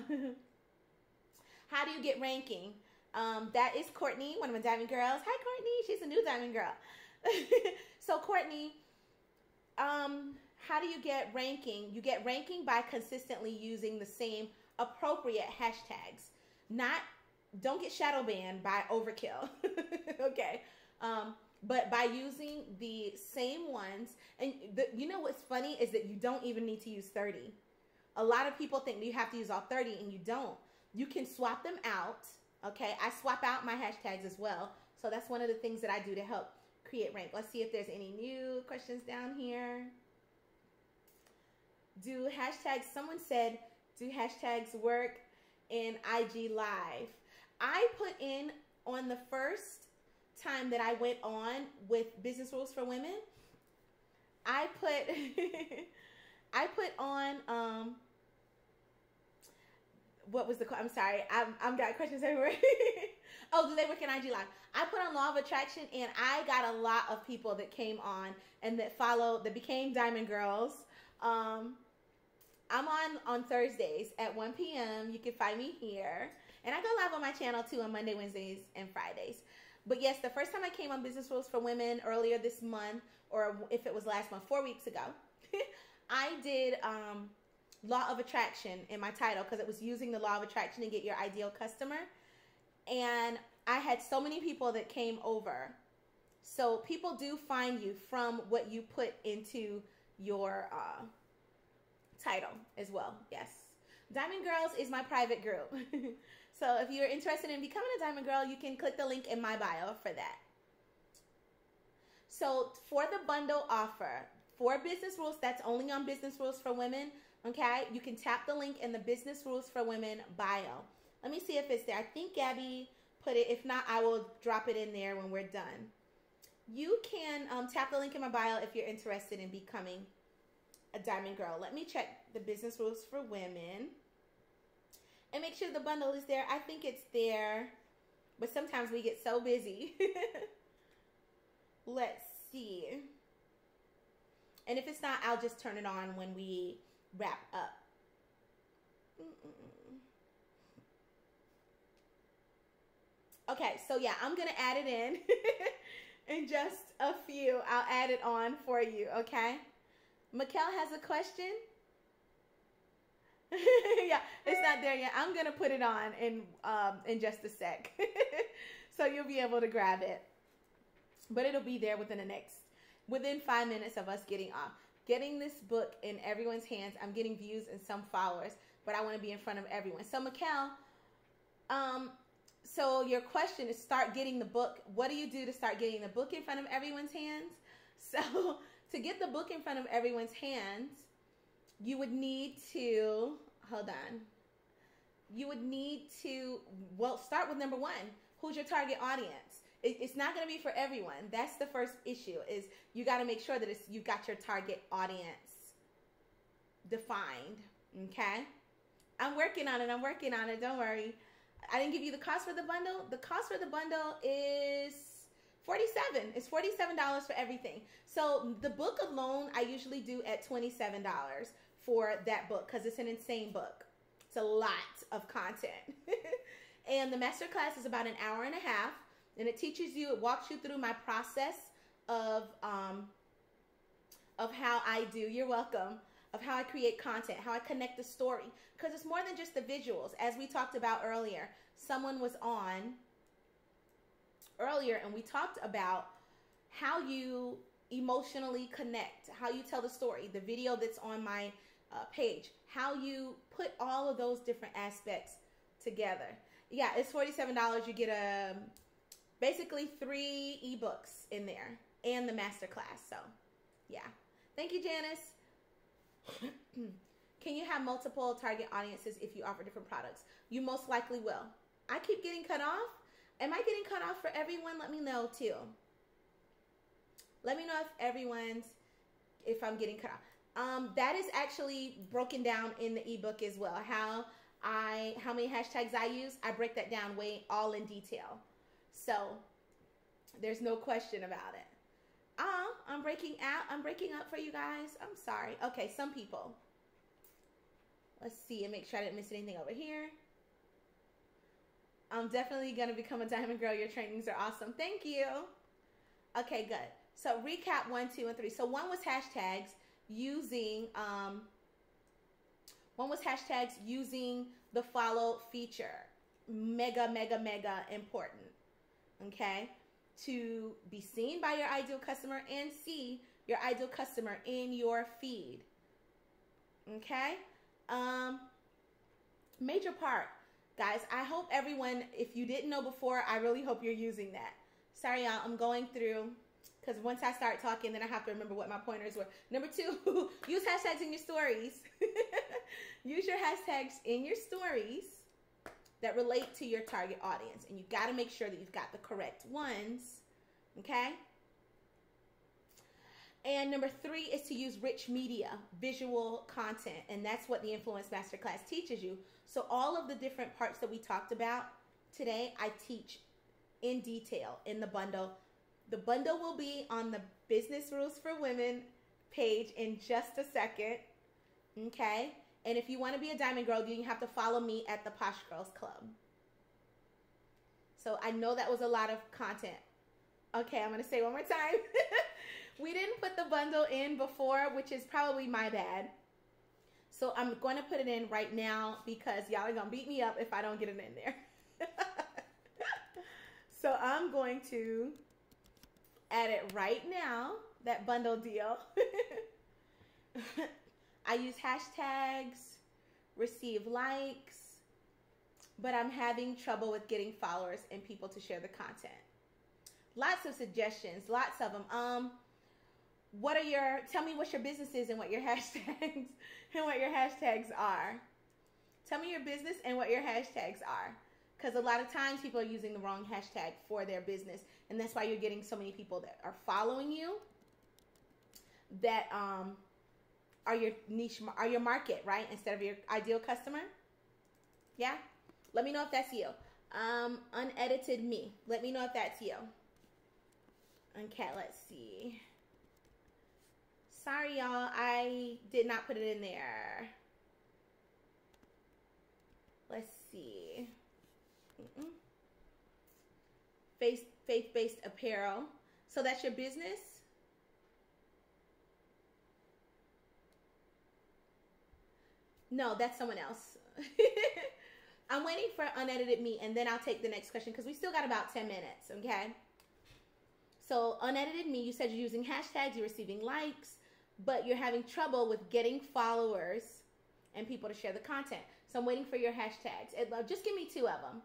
How do you get ranking? That is Courtney, one of my Diamond girls. Hi, Courtney. She's a new Diamond girl. So, Courtney, how do you get ranking? You get ranking by consistently using the same appropriate hashtags. Don't get shadow banned by overkill. Okay. But by using the same ones, and you know what's funny is that you don't even need to use 30. A lot of people think that you have to use all 30 and you don't. You can swap them out. Okay. I swap out my hashtags as well. So that's one of the things that I do to help create rank. Let's see if there's any new questions down here. Someone said, do hashtags work in IG Live? I put in on the first time that I went on with Business Rules for Women, I put on what was the, I'm sorry, I've got questions everywhere. Oh, do they work in IG Live? I put on Law of Attraction and I got a lot of people that came on and that became Diamond Girls. I'm on Thursdays at 1 p.m. You can find me here. And I go live on my channel too on Monday, Wednesdays, and Fridays. But yes, the first time I came on Business Rules for Women earlier this month, or if it was last month, 4 weeks ago, I did Law of Attraction in my title because it was using the Law of Attraction to get your ideal customer. And I had so many people that came over. So people do find you from what you put into your title as well. Yes. Diamond Girls is my private group. So if you're interested in becoming a Diamond Girl, you can click the link in my bio for that. So for the bundle offer, for Business Rules, that's only on Business Rules for Women. Okay, you can tap the link in the Business Rules for Women bio. Let me see if it's there. I think Gabby put it. If not, I will drop it in there when we're done. You can tap the link in my bio if you're interested in becoming a Diamond Girl. Let me check the Business Rules for Women and make sure the bundle is there. I think it's there, but sometimes we get so busy. Let's see. And if it's not, I'll just turn it on when we wrap up. Okay, so yeah, I'm going to add it in. In just a few, I'll add it on for you, okay? Mikkel has a question. Yeah, it's not there yet. I'm going to put it on in just a sec. So you'll be able to grab it. But it'll be there within 5 minutes of us getting this book in everyone's hands. I'm getting views and some followers, but I want to be in front of everyone. So Mikkel, so your question is start getting the book. What do you do to start getting the book in front of everyone's hands? So to get the book in front of everyone's hands, you would need to, hold on. You would need to, well, start with number one. Who's your target audience? It's not going to be for everyone. That's the first issue, is you got to make sure that you've got your target audience defined. Okay? I'm working on it. Don't worry. I didn't give you the cost for the bundle. The cost for the bundle is $47. It's $47 for everything. So the book alone, I usually do at $27 for that book, because it's an insane book. It's a lot of content. And the masterclass is about an hour and a half, and it teaches you, it walks you through my process of how I do, you're welcome, of how I create content, how I connect the story, because it's more than just the visuals. As we talked about earlier, someone was on earlier and we talked about how you emotionally connect, how you tell the story, the video that's on my page, how you put all of those different aspects together. Yeah, it's $47. You get basically 3 ebooks in there and the masterclass. So yeah, thank you, Janice. Can you have multiple target audiences if you offer different products? You most likely will. I keep getting cut off. Am I getting cut off for everyone? Let me know too. Let me know if I'm getting cut off. That is actually broken down in the ebook as well. How many hashtags I use, I break that down all in detail. So there's no question about it. I'm breaking up for you guys. I'm sorry. Okay, some people. Let's see and make sure I didn't miss anything over here. I'm definitely going to become a Diamond Girl. Your trainings are awesome. Thank you. Okay, good. So recap 1, 2, and 3. So one was hashtags using the follow feature. Mega, mega, mega important. Okay? To be seen by your ideal customer and see your ideal customer in your feed. Okay? Major part. Guys, I hope everyone, if you didn't know before, I really hope you're using that. Sorry, y'all, I'm going through, because once I start talking, then I have to remember what my pointers were. Number 2, use hashtags in your stories. Use your hashtags in your stories that relate to your target audience. And you've got to make sure that you've got the correct ones. Okay? And number 3 is to use rich media, visual content. And that's what the Influence Masterclass teaches you. So all of the different parts that we talked about today, I teach in detail in the bundle. The bundle will be on the Business Rules for Women page in just a second. Okay? And if you want to be a Diamond Girl, you have to follow me at the Posh Girls Club. So I know that was a lot of content. Okay, I'm going to say one more time. We didn't put the bundle in before, which is probably my bad. So I'm going to put it in right now because y'all are going to beat me up if I don't get it in there. So I'm going to add it right now, that bundle deal. I use hashtags, receive likes, but I'm having trouble with getting followers and people to share the content. Lots of suggestions, lots of them. Tell me what your business is and what your hashtags are. Tell me your business and what your hashtags are. Because a lot of times people are using the wrong hashtag for their business. And that's why you're getting so many people that are following you that are your niche, are your market, right? Instead of your ideal customer. Yeah? Let me know if that's you. Unedited me. Let me know if that's you. Okay, let's see. Sorry, y'all. I did not put it in there. Let's see. Faith-based apparel. So that's your business? No, that's someone else. I'm waiting for unedited me, and then I'll take the next question because we still got about 10 minutes, okay? So unedited me, you said you're using hashtags, you're receiving likes, but you're having trouble with getting followers and people to share the content. So I'm waiting for your hashtags. Just give me 2 of them.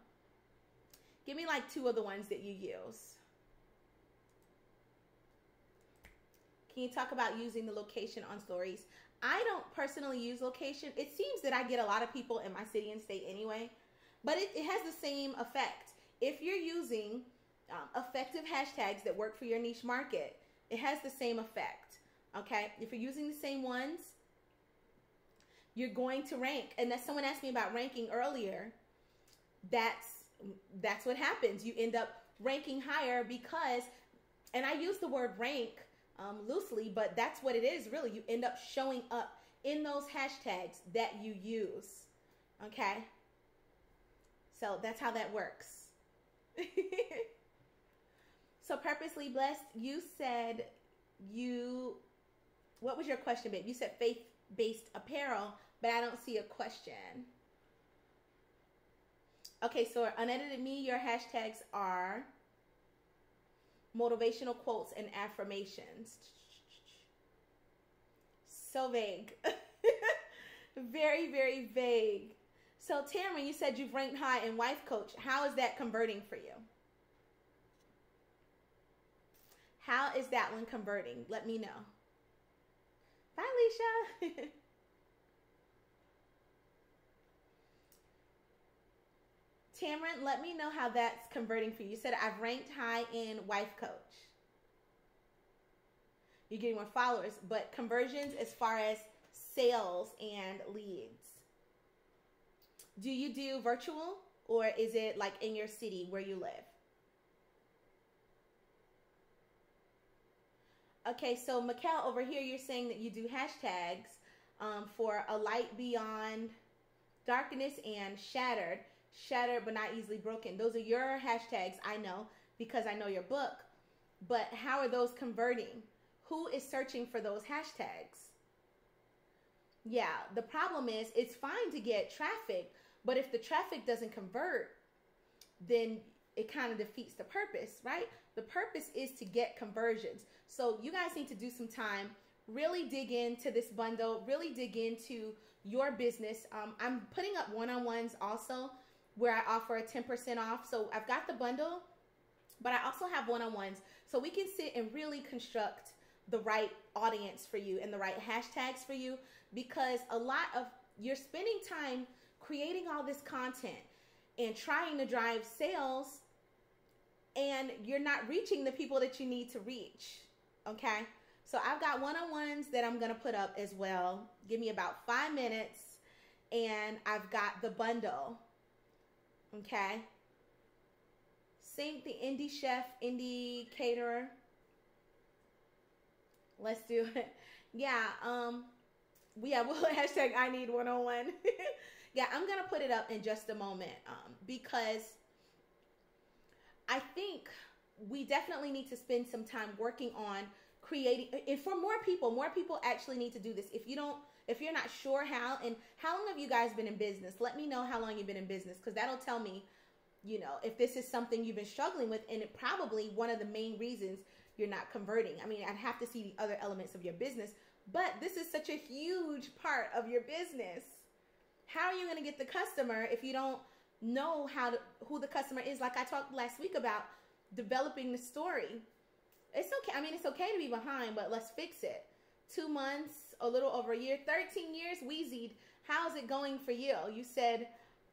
Give me like 2 of the ones that you use. Can you talk about using the location on stories? I don't personally use location. It seems that I get a lot of people in my city and state anyway, but it has the same effect. If you're using effective hashtags that work for your niche market, it has the same effect. Okay, if you're using the same ones, you're going to rank. And that someone asked me about ranking earlier. That's what happens. You end up ranking higher because, and I use the word rank loosely, but that's what it is really. You end up showing up in those hashtags that you use. Okay, so that's how that works. So Purposely Blessed, you said what was your question, babe? You said faith-based apparel, but I don't see a question. Okay, so Unedited Me, your hashtags are motivational quotes and affirmations. So vague. Very, very vague. So Tamara, you said you've ranked high in Wife Coach. How is that converting for you? How is that one converting? Let me know. Bye, Alicia. Tamara, let me know how that's converting for you. You said I've ranked high in Wife Coach. You're getting more followers, but conversions as far as sales and leads. Do you do virtual or is it like in your city where you live? Okay, so Mikkel, over here, you're saying that you do hashtags for a light beyond darkness and shattered but not easily broken. Those are your hashtags, I know, because I know your book. But how are those converting? Who is searching for those hashtags? Yeah, the problem is it's fine to get traffic, but if the traffic doesn't convert, then it kind of defeats the purpose, right? The purpose is to get conversions. So you guys need to do some time, really dig into this bundle, really dig into your business. I'm putting up one-on-ones also where I offer a 10% off. So I've got the bundle, but I also have one-on-ones. So we can sit and really construct the right audience for you and the right hashtags for you, because a lot of you're spending time creating all this content and trying to drive sales, and you're not reaching the people that you need to reach. Okay, so I've got one-on-ones that I'm gonna put up as well. Give me about 5 minutes, and I've got the bundle. Okay, Sync the indie chef, indie caterer. Let's do it. Yeah, well, hashtag I need one-on-one. Yeah, I'm gonna put it up in just a moment because I think we definitely need to spend some time working on creating, and for more people actually need to do this. If you're not sure how, and how long have you guys been in business? Let me know how long you've been in business, because that'll tell me, you know, if this is something you've been struggling with, and it probably one of the main reasons you're not converting. I mean, I'd have to see the other elements of your business, but this is such a huge part of your business. How are you going to get the customer if you don't know who the customer is? Like I talked last week about developing the story. It's okay. I mean, it's okay to be behind, but let's fix it. 2 months, a little over a year, 13 years, Weezied. How's it going for you? You said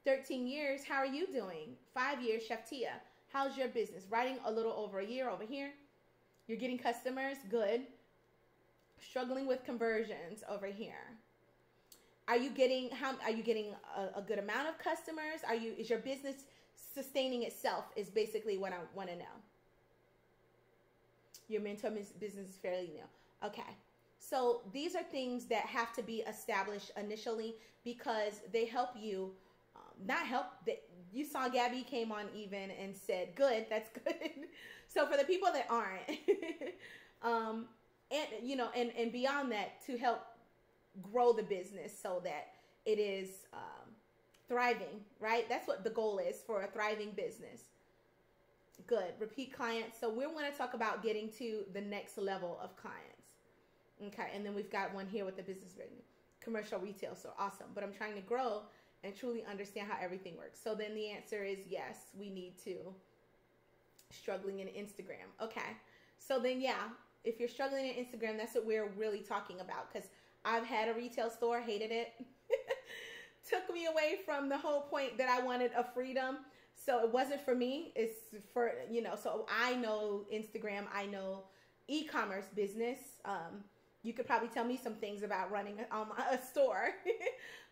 13 years. How are you doing? 5 years, Chef Tia. How's your business? Writing a little over a year over here. You're getting customers. Good. Struggling with conversions over here. Are you getting a good amount of customers? Is your business sustaining itself is basically what I want to know. Your mentor business is fairly new. Okay. So these are things that have to be established initially, because they help you, you saw Gabby came on even and said, good, that's good. So for the people that aren't, and beyond that, to help grow the business so that it is thriving, right? That's what the goal is for a thriving business. Good. Repeat clients. So we're going to talk about getting to the next level of clients. Okay. And then we've got one here with the business written. Commercial retail. So awesome. But I'm trying to grow and truly understand how everything works. So then the answer is yes, we need to. Struggling in Instagram. Okay. So then, yeah, if you're struggling in Instagram, that's what we're really talking about, because I've had a retail store, hated it. took me away from the whole point that I wanted a freedom. So it wasn't for me. It's for, you know, so I know Instagram, I know e-commerce business. You could probably tell me some things about running a store,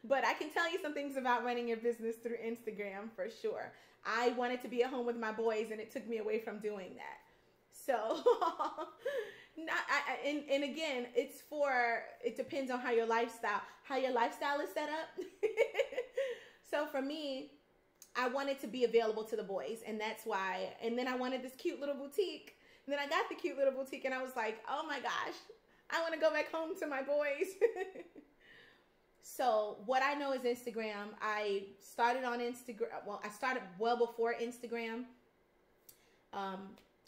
but I can tell you some things about running your business through Instagram for sure. I wanted to be at home with my boys, and it took me away from doing that. So, and again, it depends on how your lifestyle is set up. So for me, I wanted to be available to the boys, and that's why. And then I wanted this cute little boutique. And then I got the cute little boutique, and I was like, oh my gosh, I want to go back home to my boys. So what I know is Instagram. I started on Instagram. Well, I started well before Instagram,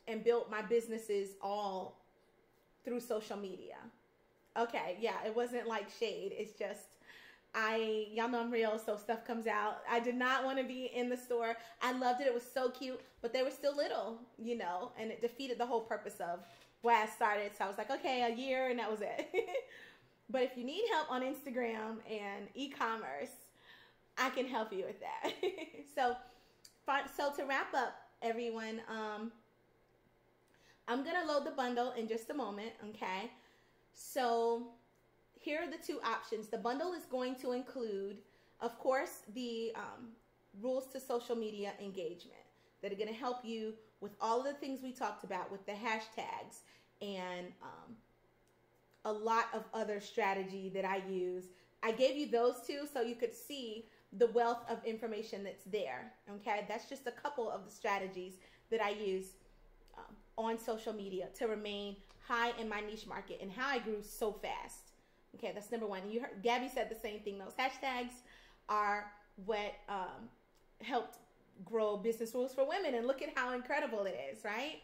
and built my businesses all through social media. Okay, yeah, it wasn't like shade. It's just, y'all know I'm real, so stuff comes out. I did not want to be in the store. I loved it. It was so cute, but they were still little, you know, and it defeated the whole purpose of why I started. So I was like, okay, a year, and that was it. But if you need help on Instagram and e-commerce, I can help you with that. So to wrap up, everyone, I'm going to load the bundle in just a moment, okay? So here are the two options. The bundle is going to include, of course, the rules to social media engagement that are going to help you with all of the things we talked about with the hashtags and a lot of other strategy that I use. I gave you those two so you could see the wealth of information that's there, okay? That's just a couple of the strategies that I use on social media to remain high in my niche market and how I grew so fast. Okay, that's number one. You heard Gabby said the same thing. Those hashtags are what helped grow Business Rules for Women, and look at how incredible it is, right?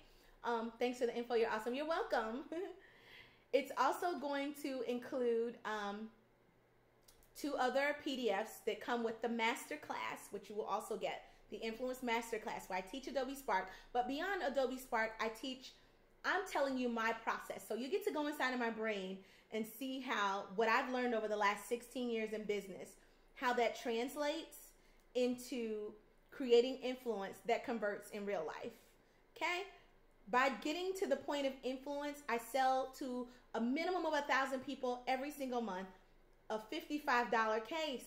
Thanks for the info. You're awesome. You're welcome. It's also going to include 2 other PDFs that come with the masterclass, which you will also get, the Influence Masterclass, where I teach Adobe Spark. But beyond Adobe Spark, I'm telling you my process. So you get to go inside of my brain and see how what I've learned over the last 16 years in business, how that translates into creating influence that converts in real life, okay? By getting to the point of influence, I sell to a minimum of 1,000 people every single month, a $55 case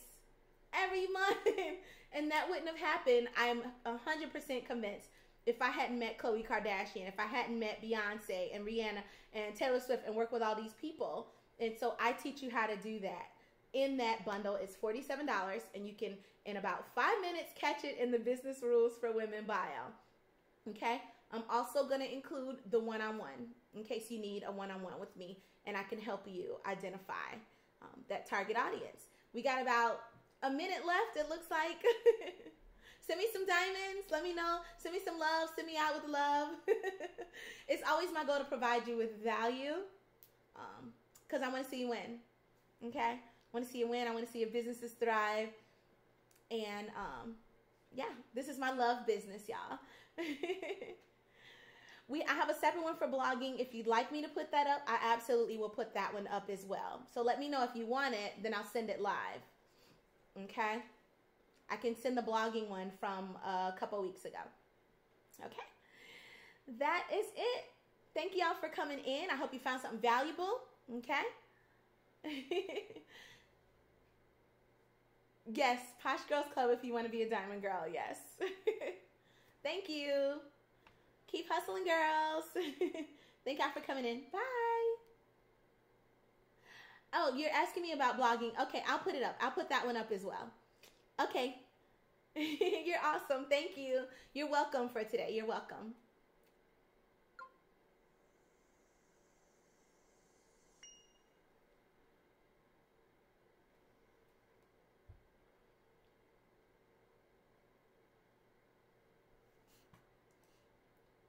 every month. And that wouldn't have happened, I'm 100% convinced, if I hadn't met Khloe Kardashian, if I hadn't met Beyonce and Rihanna and Taylor Swift and worked with all these people. And so I teach you how to do that. In that bundle, it's $47, and you can, in about 5 minutes, catch it in the Business Rules for Women bio. Okay? I'm also going to include the one-on-one in case you need a one-on-one with me, and I can help you identify that target audience. We got about a minute left, it looks like. Send me some diamonds. Let me know. Send me some love. Send me out with love. It's always my goal to provide you with value, because I want to see you win. Okay? I want to see you win. I want to see your businesses thrive. And yeah, this is my love business, y'all. I have a separate one for blogging. If you'd like me to put that up, I absolutely will put that one up as well. So let me know if you want it, then I'll send it live. Okay? I can send the blogging one from a couple weeks ago. Okay? That is it. Thank y'all for coming in. I hope you found something valuable. Okay? Yes, Posh Girls Club if you want to be a diamond girl. Yes. Thank you. Keep hustling, girls. Thank y'all for coming in. Bye. Oh, you're asking me about blogging. Okay, I'll put it up. I'll put that one up as well. Okay. You're awesome. Thank you. You're welcome for today. You're welcome.